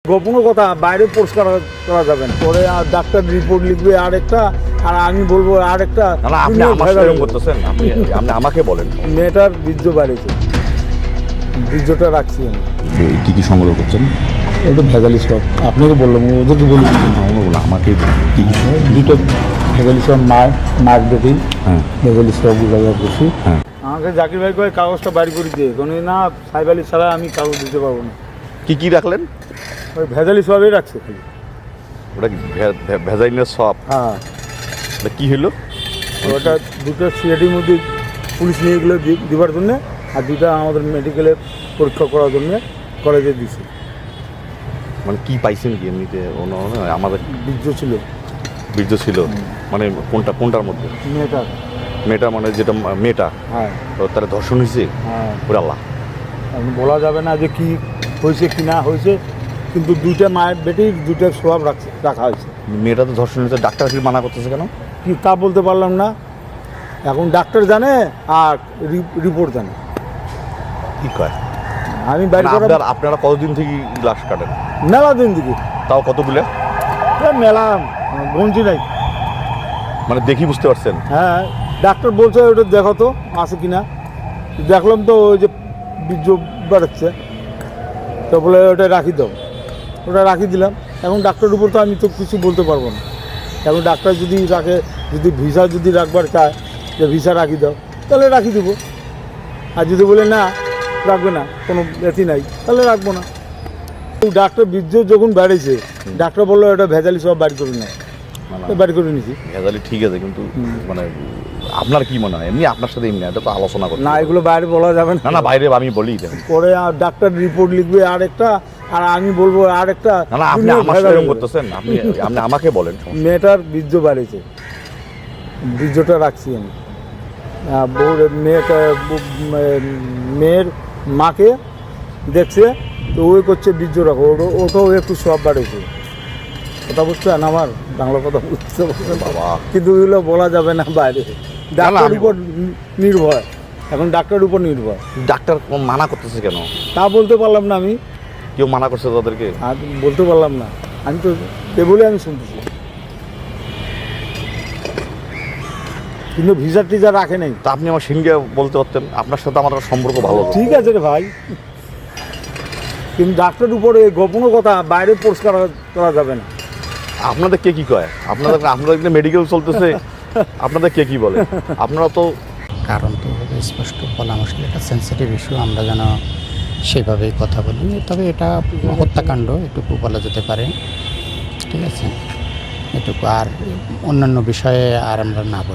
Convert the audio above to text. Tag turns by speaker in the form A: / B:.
A: গোপন কথা বাইরে পরিষ্কার করা যাবে না। পরে আর ডাক্তার রিপোর্ট লিখবে আরেকটা, আর আমি বলবো আরেকটা।
B: না আপনি আমার সাথে এরকম করতেছেন, আপনি আমাকে বলেন।
A: মেয়েটার বীর্য বাড়িয়েছে, বীর্যটা রাখছি আমি।
B: কি কি সংগ্রহ করছেন?
A: এটা ভেজালি সব, আপনাকে বললাম, ওদেরকে বলি
B: আমাকে কি কি
A: দুটো ভেজালি সব মার বেটি।
B: হ্যাঁ,
A: ভেজালি সব বসি।
B: হ্যাঁ,
A: আমাকে জাকির ভাই করে কাগজটা বাড়ি করে দিয়ে কোনো না, সাহেব আলী ছাড়া আমি কাগজ দিতে পারবো না।
B: কি কি রাখলেন?
A: ওই ভেজালি সবই রাখছে খালি।
B: ওটা কি ভেজাইলের সব?
A: হ্যাঁ,
B: ওটা কি হলো?
A: ওটা দুটো সিআইডির মধ্যে পুলিশ নিয়ে গেলে দিবার জন্য, আর দুটা আমাদের মেডিকেলে পরীক্ষা করার জন্য কলেজে দিছে।
B: মানে কি পাইছেন কি এমনিতে? আমাদের
A: বীর্য ছিল।
B: বীর্য ছিল মানে কোনটার মধ্যে? মেয়েটা মানে যেটা মেয়েটা,
A: হ্যাঁ,
B: তারা ধর্ষণ হয়েছে?
A: হ্যাঁ,
B: ওরে আল্লাহ,
A: এখন বলা যাবে না যে কি হয়েছে কি না হয়েছে, কিন্তু দুইটা মায়ের বেটি দুইটা সোয়াব রাখা হয়েছে।
B: মেয়েটা তো ধর্ষণ হয়েছে, ডাক্তার কি মানা করতেছে কেন?
A: কি তা বলতে পারলাম না, এখন ডাক্তার জানে আর রিপোর্ট জানে।
B: কি কয়?
A: আমি বাইরে
B: আপনারা কতদিন থেকে গ্লাস কাটেন?
A: মেলা দিন দিকে।
B: তাও কতগুলো?
A: মেলা গঞ্জি নাই,
B: মানে দেখি বুঝতে পারছেন?
A: হ্যাঁ, ডাক্তার বলছে ওটা দেখো তো আছে কিনা। দেখলাম তো ওই যে বীর্য বেড়াচ্ছে, তো বলে ওটা রাখি দাও, ওটা রাখি দিলাম। এখন ডাক্তারের উপর তো আমি তো কিছু বলতে পারবো না। এখন ডাক্তার যদি রাখে, যদি ভিসা যদি রাখবার চায় যে ভিসা রাখি দাও, তাহলে রাখি দেবো। আর যদি বলে না রাখবে না, কোনো এথি নাই, তাহলে রাখবো না। ডাক্তার বীর্য যখন বেড়েছে, ডাক্তার বললো এটা ভেজালি সব বাড়ি করে নেয়, বাড়ি করে নিয়েছি।
B: ভেজালি ঠিক আছে, কিন্তু মানে আপনার কি মনে হয়? এমনি আপনার সাথে এমনি এটা তো আলোচনা করতে
A: না, এগুলো বাইরে বলা যাবে না।
B: না বাইরে আমি বলি
A: পরে আর ডাক্তার রিপোর্ট লিখবে আরেকটা, আর আমি বলবো আরেকটা।
B: না আপনি আমার সাথে এরকম করতেছেন, আপনি আমাকে বলেন।
A: মেয়েটার বীর্য বাড়িয়েছে, বীর্যটা রাখছি আমি। মেয়ের মাকে দেখছে, তো ওই করছে বীর্য রাখো, ওটাও একটু সব বাড়িয়েছে। কথা বুঝছেন আমার? বাংলা কথা বুঝতে পারছেন
B: বাবা?
A: কিন্তু ওইগুলো বলা যাবে না বাইরে, ডাক্তার উপর নির্ভর। এখন ডাক্তারের উপর নির্ভর।
B: ডাক্তার মানা করতেছে কেন
A: তা বলতে পারলাম না আমি।
B: কেউ মানা করছে তাদেরকে?
A: আর বলতে পারলাম না, আমি তো এ বলে আমি শুনতেছি। কিন্তু ভিসা টিজা রাখে নাই।
B: তা আপনি আমার সিনকে বলতে পারতেন, আপনার সাথে আমার সম্পর্ক ভালো।
A: ঠিক আছে রে ভাই, কিন্তু ডাক্তারের উপরে গোপন কথা বাইরে পরিষ্কার করা যাবে না।
B: আপনাদের কে কি কয়? আপনাদের মেডিকেল চলতেছে, আপনাদের কে কি বলে? আপনারা তো
C: কারণ তো স্পষ্ট বলা মুশকিল, এটা সেন্সিটিভ ইস্যু, আমরা যেন সেভাবেই কথা বলি। তবে এটা হত্যাকাণ্ড এটুকু বলা যেতে পারে, ঠিক আছে, এটুকু। আর অন্যান্য বিষয়ে আর আমরা না বলি।